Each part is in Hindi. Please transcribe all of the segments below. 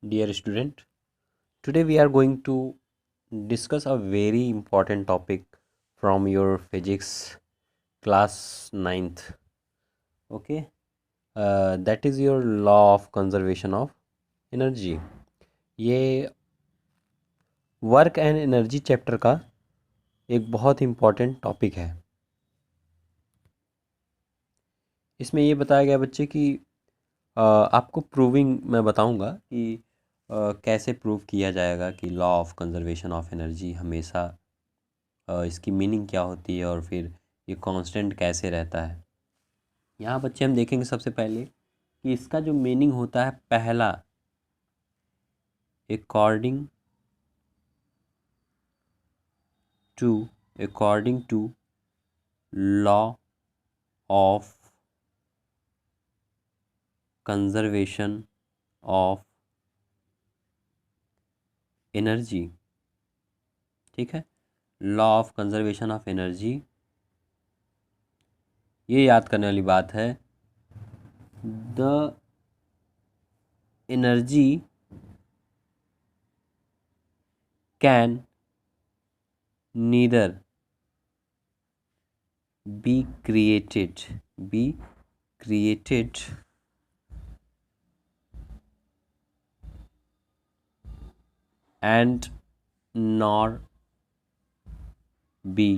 Dear student, today we are going to discuss a very important topic from your physics class ninth. Okay, that is your law of conservation of energy. ये वर्क एंड एनर्जी चैप्टर का एक बहुत इम्पॉर्टेंट टॉपिक है। इसमें ये बताया गया बच्चे कि आपको प्रूविंग मैं बताऊंगा कि कैसे प्रूव किया जाएगा कि law of conservation of energy हमेशा इसकी मीनिंग क्या होती है और फिर ये कांस्टेंट कैसे रहता है। यहाँ बच्चे हम देखेंगे सबसे पहले कि इसका जो मीनिंग होता है पहला, according to according to law of conservation of energy. ठीक है, law of conservation of energy, ये याद करने वाली बात है। The energy can neither be created and nor be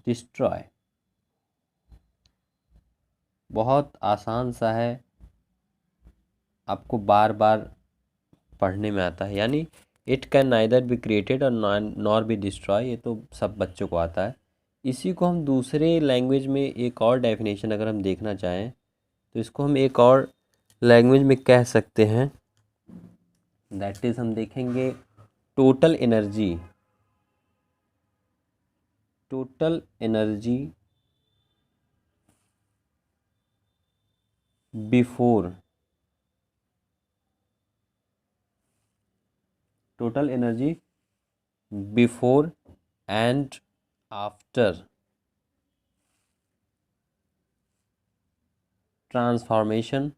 destroy। बहुत आसान सा है, आपको बार बार पढ़ने में आता है। यानी it can neither be created और नॉर बी डिस्ट्रॉय, ये तो सब बच्चों को आता है। इसी को हम दूसरे लैंग्वेज में एक और डेफिनेशन अगर हम देखना चाहें तो इसको हम एक और लैंग्वेज में कह सकते हैं। दैट इज़ हम देखेंगे total energy. Total energy before, total energy before and after transformation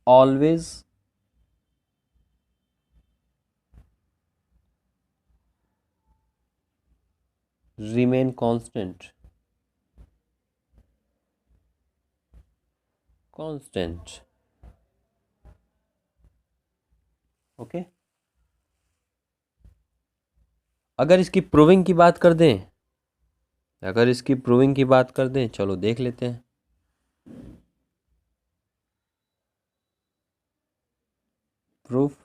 always remain constant। Okay. अगर इसकी प्रूविंग की बात कर दें, चलो देख लेते हैं। प्रूफ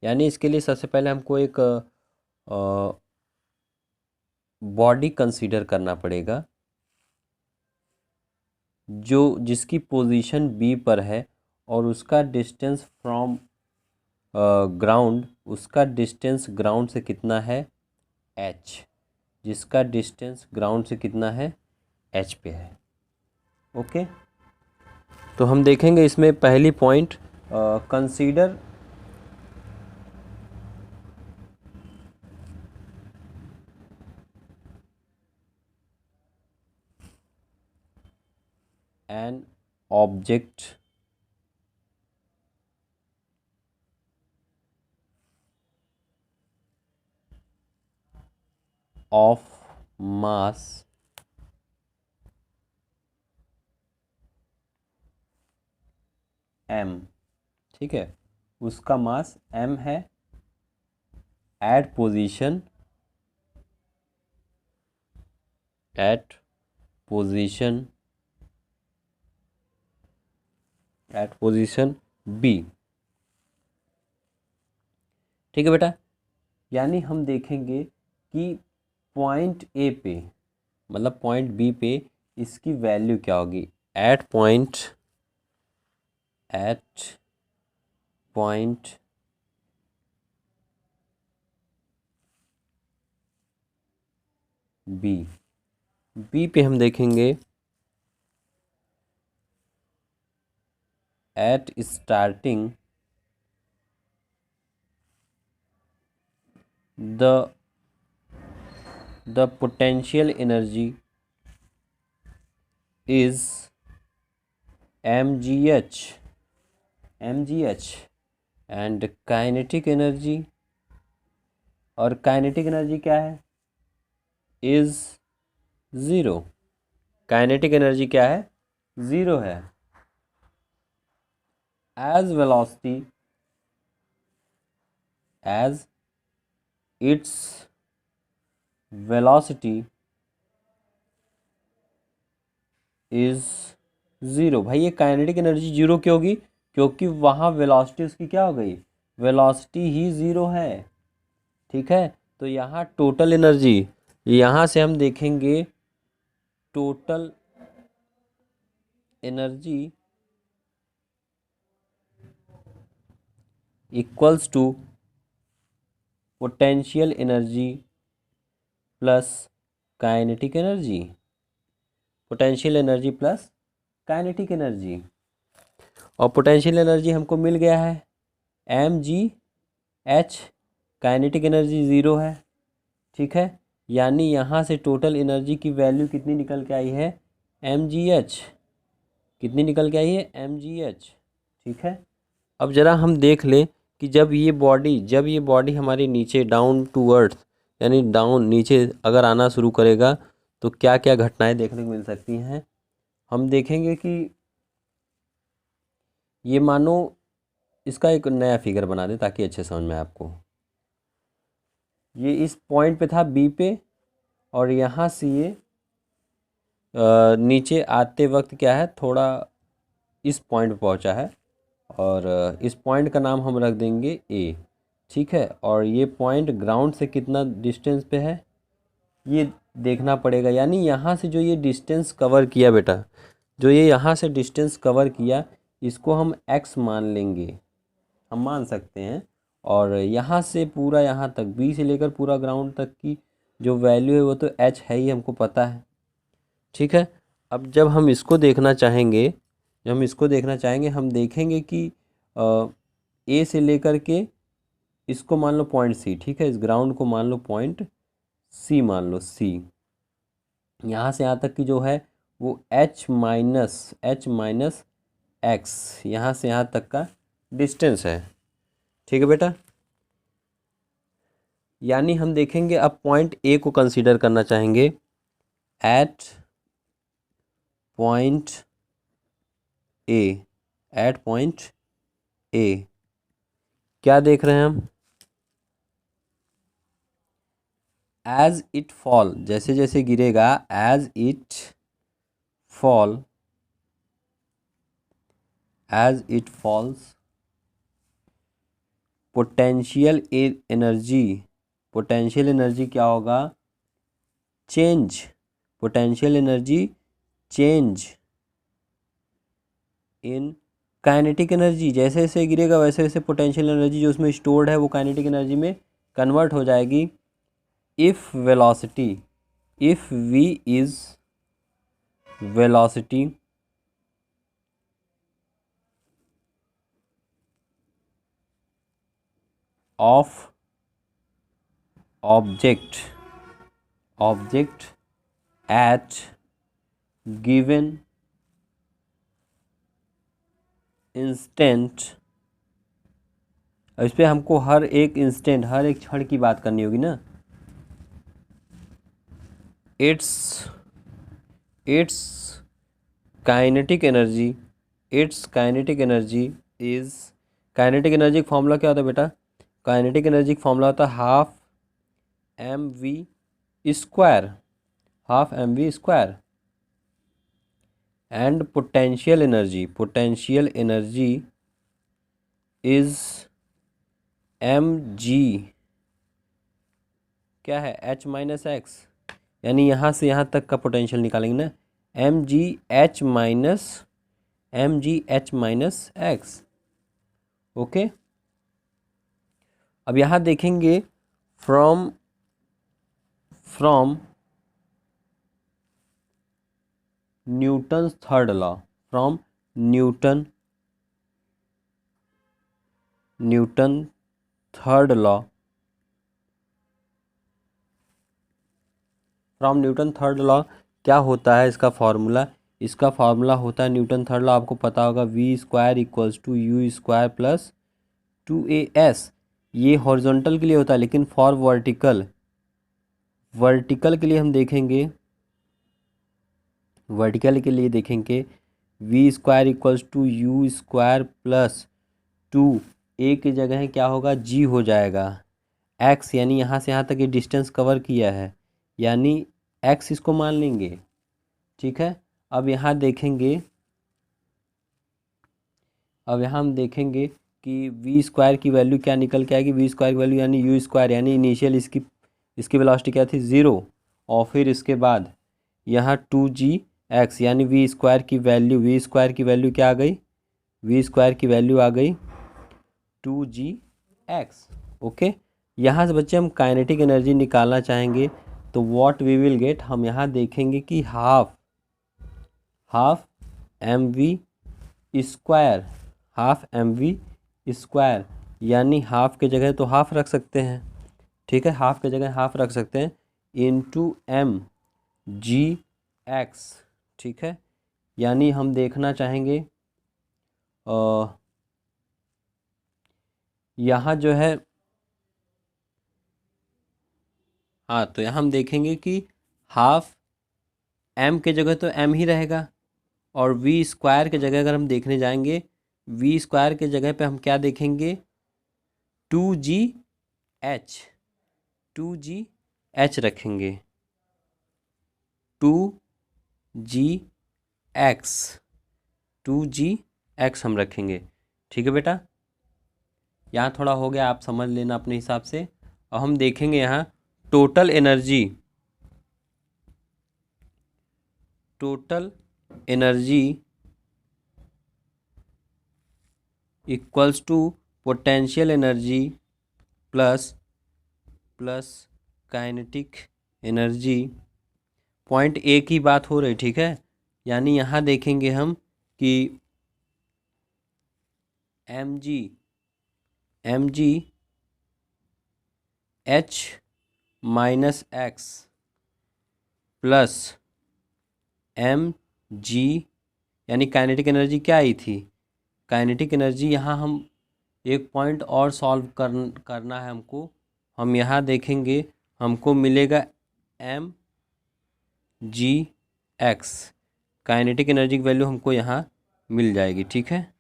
यानी इसके लिए सबसे पहले हमको एक बॉडी कंसीडर करना पड़ेगा जो जिसकी पोजीशन बी पर है और उसका डिस्टेंस फ्रॉम ग्राउंड, उसका डिस्टेंस ग्राउंड से कितना है, एच। जिसका डिस्टेंस ग्राउंड से कितना है, एच पे है। ओके, तो हम देखेंगे इसमें पहली point, consider an object of mass m। ठीक है, उसका मास m है at position at position B. ठीक है बेटा, यानी हम देखेंगे कि पॉइंट ए पे, मतलब पॉइंट बी पे इसकी वैल्यू क्या होगी। एट पॉइंट बी पे हम देखेंगे at starting the potential energy is mgh and kinetic energy, और काइनेटिक एनर्जी क्या है, इज ज़ीरो। काइनेटिक एनर्जी क्या है, ज़ीरो है। As its velocity is zero. भाई ये काइनेटिक एनर्जी जीरो क्यों होगी, क्योंकि वहाँ वेलोसिटी उसकी क्या हो गई, वेलोसिटी ही ज़ीरो है। ठीक है, तो यहाँ टोटल एनर्जी, यहाँ से हम देखेंगे total energy equals to potential energy plus kinetic energy, potential energy plus kinetic energy. और पोटेंशियल एनर्जी हमको मिल गया है mgh, काइनेटिक एनर्जी ज़ीरो है। ठीक है, यानी यहाँ से टोटल एनर्जी की वैल्यू कितनी निकल के आई है, mgh। कितनी निकल के आई है, mgh। ठीक है, अब ज़रा हम देख लें कि जब ये बॉडी हमारी नीचे डाउन टू अर्थ, यानी डाउन नीचे अगर आना शुरू करेगा तो क्या क्या घटनाएं देखने को मिल सकती हैं। हम देखेंगे कि ये मानो, इसका एक नया फिगर बना दें ताकि अच्छे समझ में आए आपको। ये इस पॉइंट पे था बी पे, और यहाँ से ये नीचे आते वक्त क्या है, थोड़ा इस पॉइंट पे पहुँचा है, और इस पॉइंट का नाम हम रख देंगे ए। ठीक है, और ये पॉइंट ग्राउंड से कितना डिस्टेंस पे है ये देखना पड़ेगा। यानी यहाँ से जो ये डिस्टेंस कवर किया बेटा, जो ये यहाँ से डिस्टेंस कवर किया, इसको हम x मान लेंगे, हम मान सकते हैं। और यहाँ से पूरा यहाँ तक, बी से लेकर पूरा ग्राउंड तक की जो वैल्यू है वो तो h है ही, हमको पता है। ठीक है, अब जब हम इसको देखना चाहेंगे, हम देखेंगे कि ए से लेकर के इसको मान लो पॉइंट सी। ठीक है, इस ग्राउंड को मान लो पॉइंट सी, मान लो सी। यहाँ से यहाँ तक की जो है वो h माइनस एक्स, यहाँ से यहाँ तक का डिस्टेंस है। ठीक है बेटा, यानी हम देखेंगे, अब पॉइंट ए को कंसीडर करना चाहेंगे। एट पॉइंट ए क्या देख रहे हैं हम, एज इट फॉल, जैसे जैसे गिरेगा, as it falls, potential energy क्या होगा, potential energy change in kinetic energy. जैसे जैसे गिरेगा वैसे वैसे पोटेंशियल एनर्जी जो उसमें स्टोर्ड है वो काइनेटिक एनर्जी में कन्वर्ट हो जाएगी। If v is velocity of object at given instant, अब इस पर हमको हर एक इंस्टेंट, हर एक क्षण की बात करनी होगी ना। It's kinetic energy is, kinetic energy का फॉर्मूला क्या होता है बेटा, काइनेटिक एनर्जी का फॉर्मूला होता है half M V square, and potential energy is M G, क्या है, h माइनस एक्स। यानी यहाँ से यहाँ तक का पोटेंशियल निकालेंगे ना, M G H minus X. Okay, अब यहाँ देखेंगे from Newton's third law, Newton third law, from Newton third law क्या होता है इसका फॉर्मूला? इसका फॉर्मूला होता है न्यूटन थर्ड लॉ, आपको पता होगा, V square equals to U square plus 2as। ये हॉरिजॉन्टल के लिए होता है, लेकिन फॉर वर्टिकल, वर्टिकल के लिए हम देखेंगे, वर्टिकल के लिए देखेंगे V square equals to U square plus 2a की जगह क्या होगा, जी हो जाएगा। एक्स यानी यहाँ से यहाँ तक ये डिस्टेंस कवर किया है, यानी एक्स इसको मान लेंगे। ठीक है, अब यहाँ देखेंगे, अब यहाँ हम देखेंगे कि वी स्क्वायर की वैल्यू क्या निकल के आएगी, वी स्क्वायर की वैल्यू यानी यू स्क्वायर, यानी इनिशियल इसकी वेलोसिटी क्या थी, 0। और फिर इसके बाद यहाँ 2g(x) यानी वी स्क्वायर की वैल्यू, वी स्क्वायर की वैल्यू क्या आ गई, वी स्क्वायर की वैल्यू आ गई 2g(x). ओके, यहाँ से बच्चे हम काइनेटिक एनर्जी निकालना चाहेंगे, तो व्हाट वी विल गेट, हम यहाँ देखेंगे कि half M V square, half M V square, यानी हाफ के जगह तो हाफ रख सकते हैं। ठीक है, हाफ के जगह हाफ रख सकते हैं, इंटू एम जी एक्स। ठीक है, यानी हम देखना चाहेंगे यहाँ जो है, हाँ, तो यहाँ हम देखेंगे कि हाफ एम के जगह तो एम ही रहेगा, और वी स्क्वायर के जगह अगर हम देखने जाएंगे, वी स्क्वायर के जगह पे हम क्या देखेंगे, 2g(h), 2g(h) रखेंगे, 2g(x), 2g(x) हम रखेंगे। ठीक है बेटा, यहाँ थोड़ा हो गया, आप समझ लेना अपने हिसाब से। और हम देखेंगे यहाँ total energy, total energy equals to potential energy plus kinetic energy. Point A की बात हो रही, ठीक है, यानी यहाँ देखेंगे हम कि M G H minus X plus M G, यानी काइनेटिक एनर्जी क्या आई थी, काइनेटिक एनर्जी, यहाँ हम एक पॉइंट और सॉल्व करना है हमको। हम यहाँ देखेंगे, हमको मिलेगा M G X, kinetic energy की वैल्यू हमको यहाँ मिल जाएगी। ठीक है,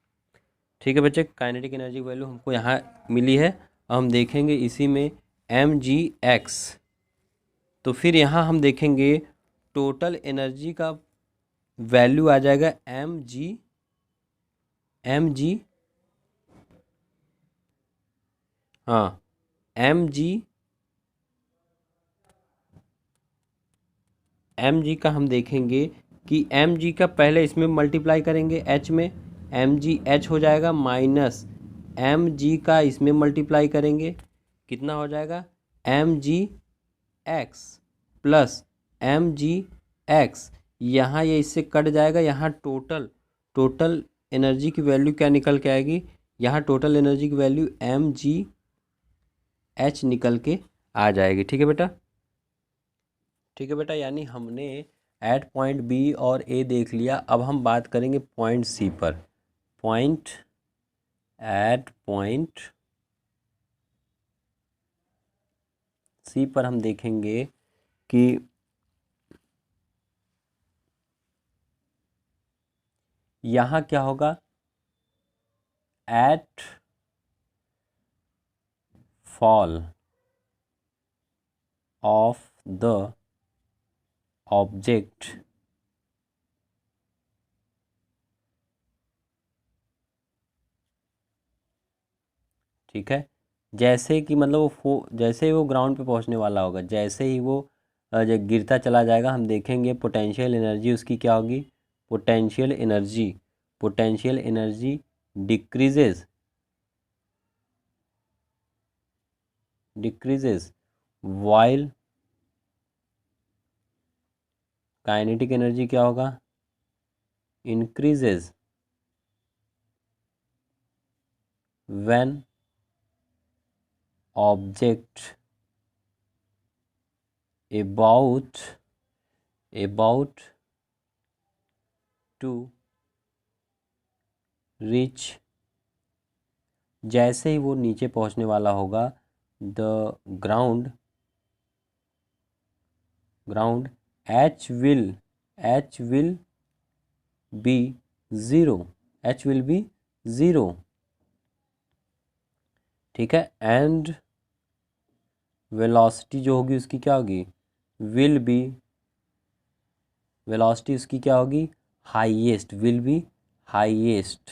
ठीक है बच्चे, काइनेटिक एनर्जी की वैल्यू हमको यहाँ मिली है। हम देखेंगे इसी में एम जी एक्स, तो फिर यहाँ हम देखेंगे टोटल एनर्जी का वैल्यू आ जाएगा एम जी हाँ, एम जी का हम देखेंगे कि एम जी का पहले इसमें मल्टीप्लाई करेंगे एच में, एम जी एच हो जाएगा, माइनस एम जी का इसमें मल्टीप्लाई करेंगे, कितना हो जाएगा, M G X plus M G X, यहाँ ये इससे कट जाएगा, यहाँ टोटल एनर्जी की वैल्यू क्या निकल के आएगी, यहाँ टोटल एनर्जी की वैल्यू एम जी एच निकल के आ जाएगी। ठीक है बेटा, ठीक है बेटा, यानी हमने एट पॉइंट बी और ए देख लिया। अब हम बात करेंगे पॉइंट सी पर। पॉइंट सी पर हम देखेंगे कि यहाँ क्या होगा, at fall of the object ठीक है, जैसे कि मतलब जैसे ही वो ग्राउंड पे पहुंचने वाला होगा, जैसे ही वो जब गिरता चला जाएगा, हम देखेंगे पोटेंशियल एनर्जी उसकी क्या होगी, potential energy decreases while kinetic energy क्या होगा, increases when object about to reach, जैसे ही वो नीचे पहुंचने वाला होगा, the ground h will be zero, h will be zero, ठीक है। एंड वेलोसिटी जो होगी उसकी क्या होगी, विल बी, वेलोसिटी उसकी क्या होगी, हाईएस्ट, विल बी हाईएस्ट,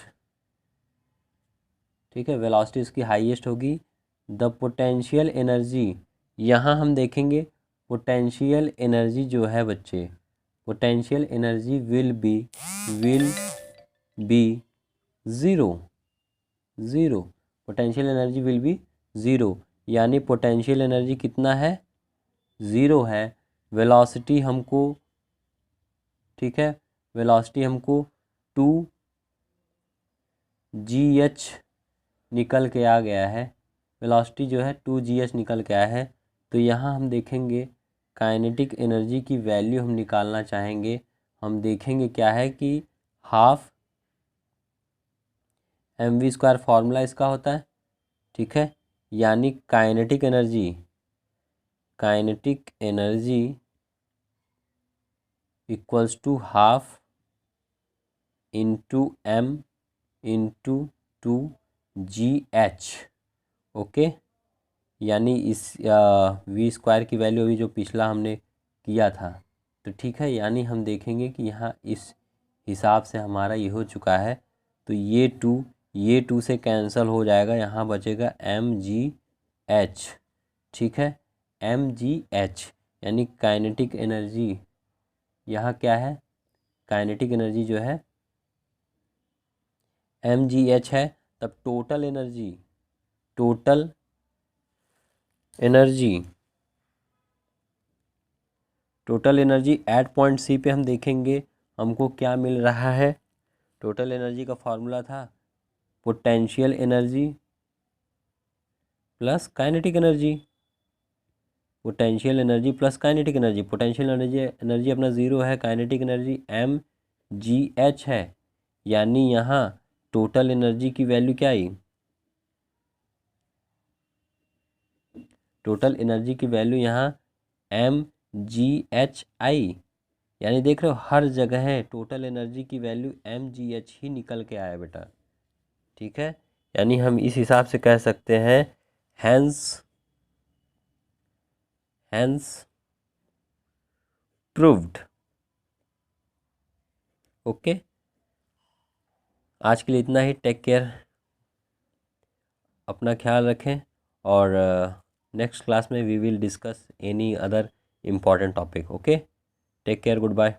ठीक है, वेलोसिटी उसकी हाईएस्ट होगी। द पोटेंशियल एनर्जी, यहाँ हम देखेंगे पोटेंशियल एनर्जी जो है बच्चे, potential energy will be zero, potential energy will be zero, यानी पोटेंशियल एनर्जी कितना है, ज़ीरो है। वेलोसिटी हमको, ठीक है, वेलोसिटी हमको 2gh निकल के आ गया है, वेलोसिटी जो है 2gh निकल के आया है। तो यहाँ हम देखेंगे काइनेटिक एनर्जी की वैल्यू हम निकालना चाहेंगे, हम देखेंगे क्या है कि हाफ mv² फार्मूला इसका होता है, ठीक है, यानी kinetic energy equals to half into m into 2gh, okay. यानी इस v² की वैल्यू अभी जो पिछला हमने किया था, तो ठीक है, यानी हम देखेंगे कि यहाँ इस हिसाब से हमारा ये हो चुका है। तो ये 2 से कैंसिल हो जाएगा, यहाँ बचेगा mgh, ठीक है, mgh, यानी काइनेटिक एनर्जी यहाँ क्या है, काइनेटिक एनर्जी जो है mgh है। तब total energy at point C पे हम देखेंगे हमको क्या मिल रहा है। टोटल एनर्जी का फॉर्मूला था potential energy plus kinetic energy, potential energy अपना ज़ीरो है, काइनेटिक एनर्जी mgh है, यानी यहाँ टोटल एनर्जी की वैल्यू क्या आई, टोटल एनर्जी की वैल्यू यहाँ mgh आई, यानी देख रहे हो हर जगह टोटल एनर्जी की वैल्यू mgh ही निकल के आया बेटा, ठीक है। यानी हम इस हिसाब से कह सकते हैं हैंस प्रूव्ड, ओके। आज के लिए इतना ही, टेक केयर, अपना ख्याल रखें, और नेक्स्ट क्लास में we will discuss any other important topic, okay. Take care, good bye.